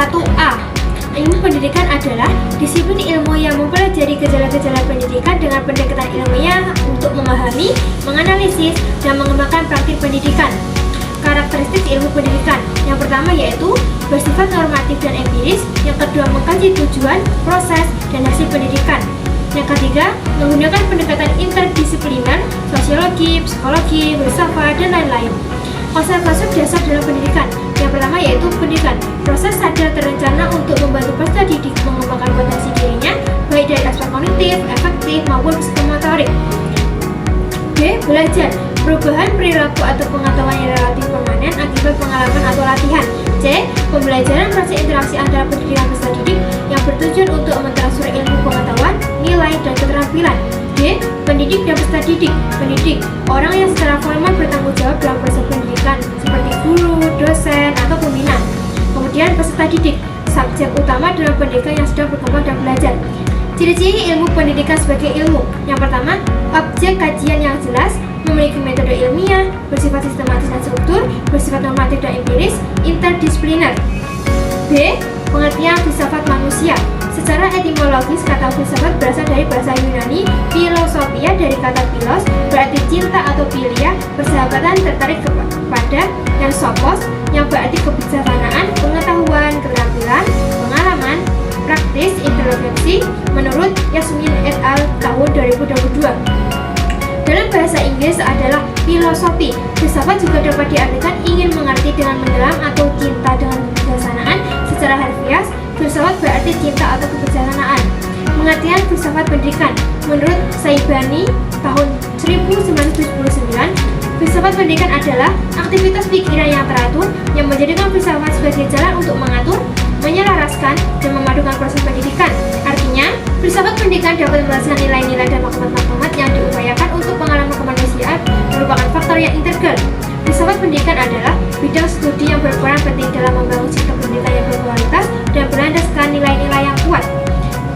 1A. Ilmu pendidikan adalah disiplin ilmu yang mempelajari gejala-gejala pendidikan dengan pendekatan ilmiah untuk memahami, menganalisis, dan mengembangkan praktik pendidikan. Karakteristik ilmu pendidikan yang pertama yaitu bersifat normatif dan empiris, yang kedua mengkaji tujuan, proses, dan hasil pendidikan. Yang ketiga, menggunakan pendekatan interdisipliner, sosiologi, psikologi, filsafat, dan lain-lain. Konsep-konsep dasar dalam pendidikan. Yang pertama yaitu pendidikan, proses sadar terencana untuk membantu peserta didik mengembangkan potensi dirinya, baik dari aspek kognitif, efektif, maupun psikomotorik. B. Belajar, perubahan perilaku atau pengetahuan yang relatif permanen akibat pengalaman atau latihan. C. Pembelajaran proses interaksi antara pendidik dan peserta didik yang bertujuan untuk mentransfer ilmu pengetahuan, nilai, dan keterampilan. D. Pendidik dan peserta didik. Pendidik, orang yang secara formal bertanggung jawab dalam proses pendidikan seperti guru, dosen, atau pembina. Kemudian peserta didik, subjek utama dalam pendidikan yang sedang berkembang dan belajar. Ciri-ciri ilmu pendidikan sebagai ilmu. Yang pertama, objek kajian yang jelas, memiliki metode ilmiah, bersifat sistematis dan struktur, bersifat normatif dan empiris, interdisipliner. B. Pengertian filsafat manusia. Secara etimologis, kata filsafat berasal dari bahasa Yunani philosophia dari kata philos, berarti cinta atau philia, persahabatan, tertarik kepada, dan sophos, yang berarti kebijaksanaan, pengetahuan, keterampilan, pengalaman, praktis, introspeksi, menurut Yasmin et al. Tahun 2022. Dalam bahasa Inggris adalah filosofi. Filsafat juga dapat diartikan ingin mengerti dengan mendalam atau cinta dengan kebijaksanaan. Secara harfiah, filsafat berarti cinta atau kebijaksanaan. Pengertian filsafat pendidikan. Menurut Saibani tahun 1979, filsafat pendidikan adalah aktivitas pikiran yang teratur yang menjadikan filsafat sebagai jalan untuk mengatur, menyelaraskan, dan memadukan proses pendidikan. Artinya, filsafat pendidikan dapat menjelaskan nilai-nilai dan maklumat-maklumat yang diupayakan untuk pengalaman kemanusiaan merupakan faktor yang integral. Filsafat pendidikan adalah bidang studi yang berperan penting dalam membangun sistem pendidikan yang berkualitas dan berlandaskan nilai-nilai yang kuat.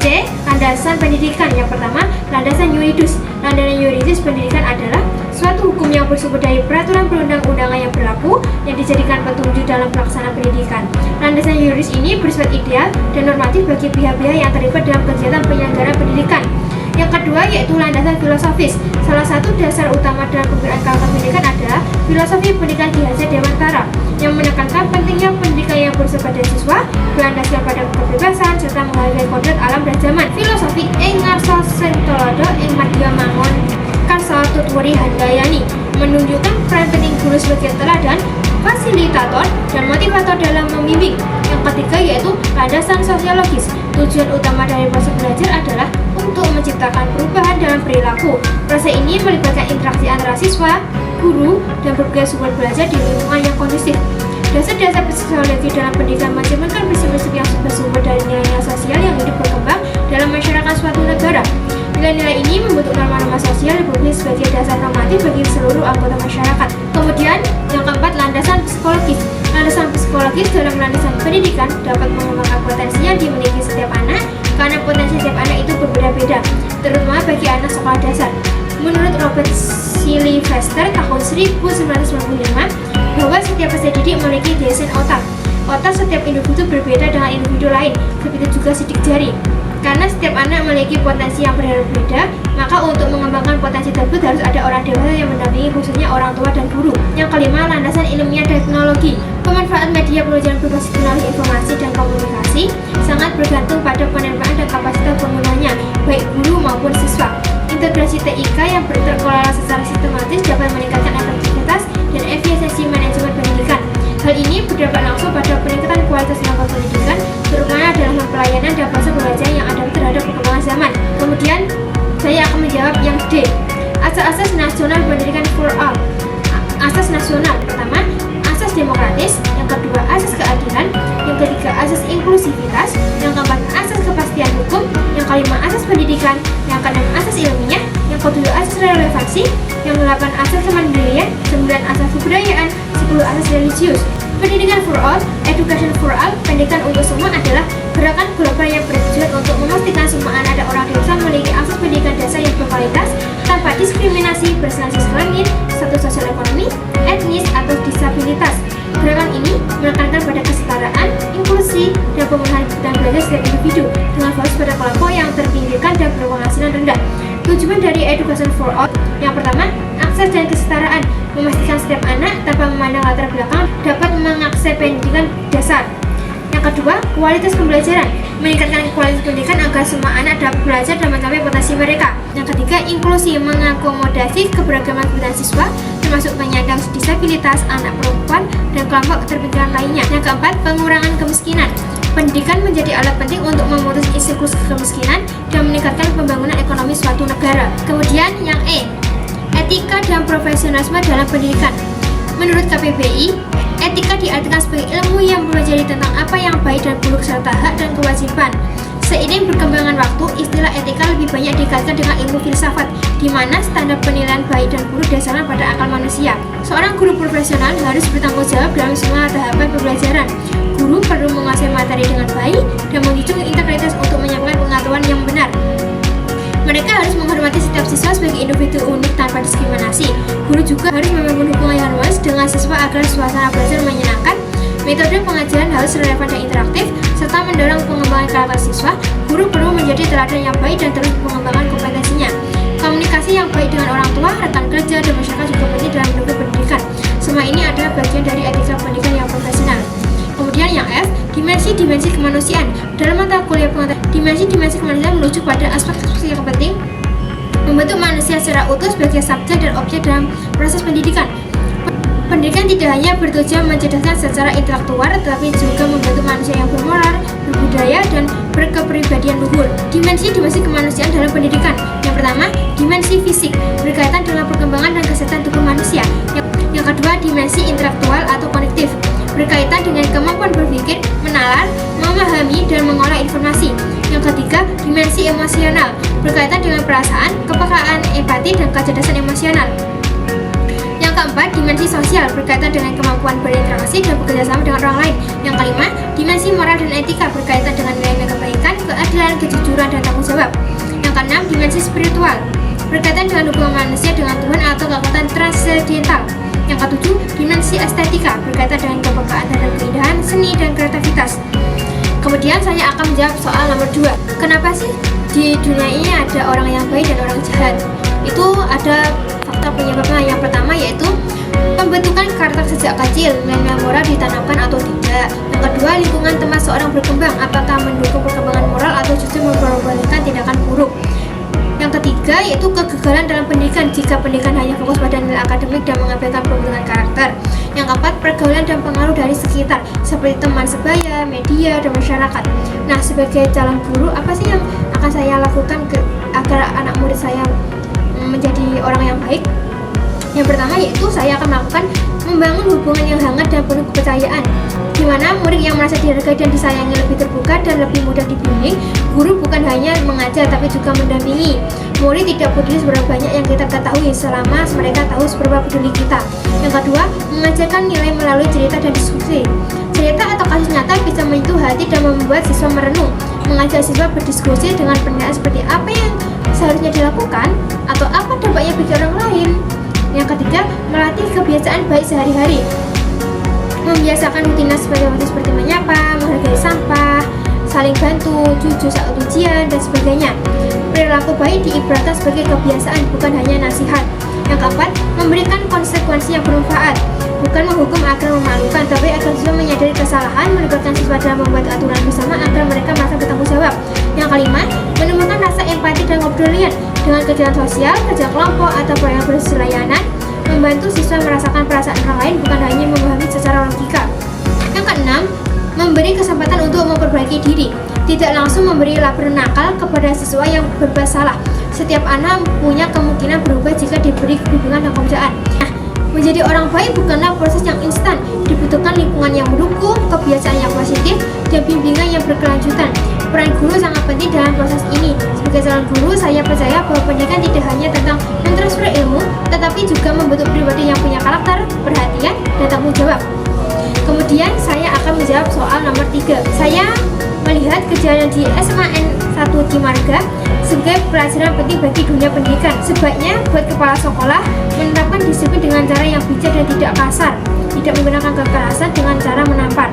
C. Landasan pendidikan. Yang pertama, landasan yuridis. Landasan yuridis pendidikan adalah suatu hukum yang bersumber dari peraturan perundang-undangan yang berlaku yang dijadikan petunjuk dalam pelaksanaan pendidikan. Landasan yuridis ini bersifat ideal dan normatif bagi pihak-pihak yang terlibat dalam kegiatan penyelenggaraan pendidikan. Yang kedua yaitu landasan filosofis. Salah satu dasar utama dalam pemberian karakter pendidikan adalah filosofi pendidikan Ki Hajar Dewantara yang menekankan pentingnya pendidikan yang bersifat dari siswa, berlandaskan pada kebebasan serta menghargai kodrat alam dan zaman. Filosofi ing ngarsa sentolodo ing madya mangun karsa tutwuri handayani menunjukkan peran penting guru sebagai teladan, fasilitator, dan motivator dalam membimbing. Yang ketiga yaitu landasan sosiologis. Tujuan utama dari proses belajar adalah untuk menciptakan perubahan dalam perilaku. Proses ini melibatkan interaksi antara siswa, guru, dan berbagai sumber belajar di lingkungan yang kondusif. Dasar-dasar psikologi dalam pendidikan mencerminkan prinsip-prinsip yang bersumber dari nilai-nilai sosial yang hidup berkembang dalam masyarakat suatu negara. Nilai-nilai ini membentuk norma-norma sosial yang berfungsi sebagai dasar normatif bagi seluruh anggota masyarakat. Kemudian, yang keempat, landasan psikologis. Landasan psikologis dalam landasan pendidikan dapat mengembangkan potensi yang dimiliki setiap anak karena potensi setiap anak itu berbeda-beda, terutama bagi anak sekolah dasar. Menurut Robert Sylvester tahun 1995, bahwa setiap peserta didik memiliki desain otak. Otak setiap individu berbeda dengan individu lain, begitu juga sidik jari. Karena setiap anak memiliki potensi yang berbeda, maka untuk mengembangkan potensi tersebut harus ada orang dewasa yang mendampingi, khususnya orang tua dan guru. Yang kelima, landasan ilmiah dan teknologi. Pemanfaatan media penunjang berbasis teknologi informasi dan komunikasi sangat bergantung pada penerimaan dan kapasitas penggunanya, baik guru maupun siswa. Integrasi TIK yang terkelola secara sistematis dapat meningkatkan efektivitas dan efisiensi manajemen pendidikan. Hal ini berdampak langsung pada peningkatan kualitas lembaga pendidikan, terutama dalam pelayanan dan proses pembelajaran yang adaptif terhadap perkembangan zaman. Kemudian, saya akan menjawab yang D. Asas-asas nasional pendidikan for all. Asas nasional pertama, asas demokratis. Yang kedua, asas keadilan. Yang ketiga, asas inklusivitas. Yang keempat, asas kepastian hukum. Yang kelima, asas pendidikan. Yang keenam, asas ilmiah. Yang ketujuh, asas relevansi. Yang kedelapan, asas kemandirian. 9, asas kebudayaan. 10, asas religius. Pendidikan for all, education for all, pendidikan untuk semua adalah gerakan global yang bertujuan untuk memastikan semua anak dan orang dewasa memiliki akses pendidikan dasar yang berkualitas tanpa diskriminasi berbasis kelamin, status sosial ekonomi, etnis, atau disabilitas. Gerakan ini menekankan pada kesetaraan, inklusi, dan belajar setiap individu dengan fokus pada kelompok yang terpinggirkan dan berpenghasilan rendah. Tujuan dari Education for All yang pertama, akses dan kesetaraan, memastikan setiap anak tanpa memandang latar belakang dapat mengakses pendidikan dasar. Yang kedua, kualitas pembelajaran, meningkatkan kualitas pendidikan agar semua anak dapat belajar dan mencapai potensi mereka. Yang ketiga, inklusi, mengakomodasi keberagaman kebutuhan siswa, termasuk penyandang disabilitas, anak perempuan, dan kelompok keterpinggirkan lainnya. Yang keempat, pengurangan kemiskinan. Pendidikan menjadi alat penting untuk memutus siklus kemiskinan dan meningkatkan pembangunan ekonomi suatu negara. Kemudian yang E, etika dan profesionalisme dalam pendidikan. Menurut KPBI, etika diartikan sebagai ilmu yang mempelajari tentang apa yang baik dan buruk serta hak dan kewajiban. Seiring berkembangan waktu, istilah etika lebih banyak dikaitkan dengan ilmu filsafat, di mana standar penilaian baik dan buruk dasarnya pada akal manusia. Seorang guru profesional harus bertanggung jawab dalam semua tahapan pembelajaran. Guru perlu menguasai materi dengan baik dan menghitung integritas untuk menyampaikan pengetahuan yang benar. Mereka harus menghormati setiap siswa sebagai individu unik tanpa diskriminasi. Guru juga harus membangun hubungan yang harmonis dengan siswa agar suasana belajar menyenangkan. Metode pengajaran harus relevan dan interaktif, serta mendorong pengembangan karakter siswa. Guru perlu menjadi teladan yang baik dan terus mengembangkan kompetensinya. Komunikasi yang baik dengan orang tua, rekan kerja, dan masyarakat juga penting dalam mendukung pendidikan. Semua ini adalah bagian dari etika pendidikan yang profesional. Kemudian yang F, dimensi-dimensi kemanusiaan. Dalam mata kuliah pengetahuan, dimensi-dimensi kemanusiaan menuju pada aspek-aspek yang penting membentuk manusia secara utuh sebagai subjek dan objek dalam proses pendidikan. Pendidikan tidak hanya bertujuan mencerdaskan secara intelektual, tetapi juga membentuk manusia yang bermoral, berbudaya, dan berkepribadian luhur. Dimensi-dimensi kemanusiaan dalam pendidikan. Yang pertama, dimensi fisik, berkaitan dengan perkembangan dan kesehatan tubuh manusia. Yang kedua, dimensi intelektual atau kognitif, berkaitan dengan kemampuan berpikir, menalar, memahami, dan mengolah informasi. Yang ketiga, dimensi emosional, berkaitan dengan perasaan, kepekaan, empati, dan kecerdasan emosional. Yang keempat, dimensi sosial, berkaitan dengan kemampuan berinteraksi dan bekerjasama dengan orang lain. Yang kelima, dimensi moral dan etika, berkaitan dengan nilai kebaikan, keadilan, kejujuran, dan tanggung jawab. Yang keenam, dimensi spiritual, berkaitan dengan hubungan manusia dengan Tuhan atau kekuatan transendental. Yang ketujuh, dimensi estetika, berkaitan dengan kepekaan terhadap keindahan, seni, dan kreativitas. Kemudian saya akan menjawab soal nomor 2. Kenapa sih di dunia ini ada orang yang baik dan orang jahat? Itu ada faktor penyebabnya. Yang pertama yaitu pembentukan karakter sejak kecil, nilai moral ditanamkan atau tidak. Yang kedua, lingkungan tempat seorang berkembang, apakah mendukung perkembangan moral atau justru memperbolehkan tindakan buruk. Yang ketiga yaitu kegagalan dalam pendidikan, jika pendidikan hanya fokus pada nilai akademik dan mengabaikan pembentukan karakter. Yang keempat, pergaulan dan pengaruh dari sekitar seperti teman sebaya, media, dan masyarakat. Nah, sebagai calon guru, apa sih yang akan saya lakukan agar anak murid saya menjadi orang yang baik? Yang pertama yaitu saya akan melakukan membangun hubungan yang hangat dan penuh kepercayaan, di mana murid yang merasa dihargai dan disayangi lebih terbuka dan lebih mudah dibimbing. Guru bukan hanya mengajar tapi juga mendampingi. Murid tidak peduli seberapa banyak yang kita ketahui selama mereka tahu seberapa peduli kita. Yang kedua, mengajarkan nilai melalui cerita dan diskusi. Cerita atau kasus nyata bisa menyentuh hati dan membuat siswa merenung. Mengajak siswa berdiskusi dengan penilaian seperti apa yang seharusnya dilakukan atau apa dampaknya bagi orang lain. Yang ketiga, melatih kebiasaan baik sehari-hari. Membiasakan rutinitas seperti menyapa, menghargai sampah, saling bantu, jujur saat ujian, dan sebagainya. Perilaku baik diibaratkan sebagai kebiasaan, bukan hanya nasihat. Yang keempat, memberikan konsekuensi yang bermanfaat, bukan menghukum agar memalukan, tapi agar siswa menyadari kesalahan, melibatkan siswa dalam membuat aturan bersama agar mereka merasa bertanggung jawab. Yang kelima, menemukan rasa empati dan kepedulian dengan kegiatan sosial, kerja kelompok, atau proyek berlayanan, membantu siswa merasakan perasaan orang lain, bukan hanya memahami secara logika. Yang keenam, memberi kesempatan untuk memperbaiki diri, tidak langsung memberi laporan nakal kepada siswa yang berbuat salah. Setiap anak punya kemungkinan berubah jika diberi bimbingan dan pembinaan. Menjadi orang baik bukanlah proses yang instan, dibutuhkan lingkungan yang mendukung, kebiasaan yang positif, dan bimbingan yang berkelanjutan. Peran guru sangat penting dalam proses ini. Sebagai calon guru, saya percaya bahwa pendidikan tidak hanya tentang mentransfer ilmu, tetapi juga membentuk pribadi yang punya karakter, perhatian, dan tanggung jawab. Kemudian saya akan menjawab soal nomor 3. Saya melihat kejadian di SMAN 1 Cimarga sebagai pelajaran penting bagi dunia pendidikan. Sebaiknya buat kepala sekolah menerapkan disiplin dengan cara yang bijak dan tidak kasar, tidak menggunakan kekerasan dengan cara menampar.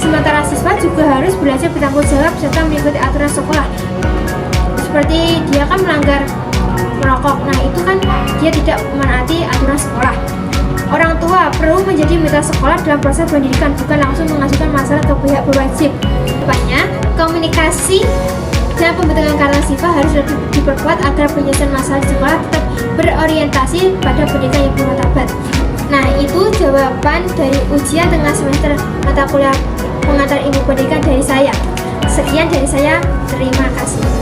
Sementara siswa juga harus belajar bertanggung jawab serta mengikuti aturan sekolah. Seperti dia kan melanggar merokok, nah itu kan dia tidak menaati aturan sekolah. Orang tua perlu menjadi mitra sekolah dalam proses pendidikan, bukan langsung mengajukan masalah ke pihak berwajib. Kedepannya, komunikasi dan pembentukan karakter siswa harus lebih diperkuat agar penyelesaian masalah di sekolah tetap berorientasi pada pendidikan yang bermartabat. Nah, itu jawaban dari ujian tengah semester mata kuliah pengantar ilmu pendidikan dari saya. Sekian dari saya, terima kasih.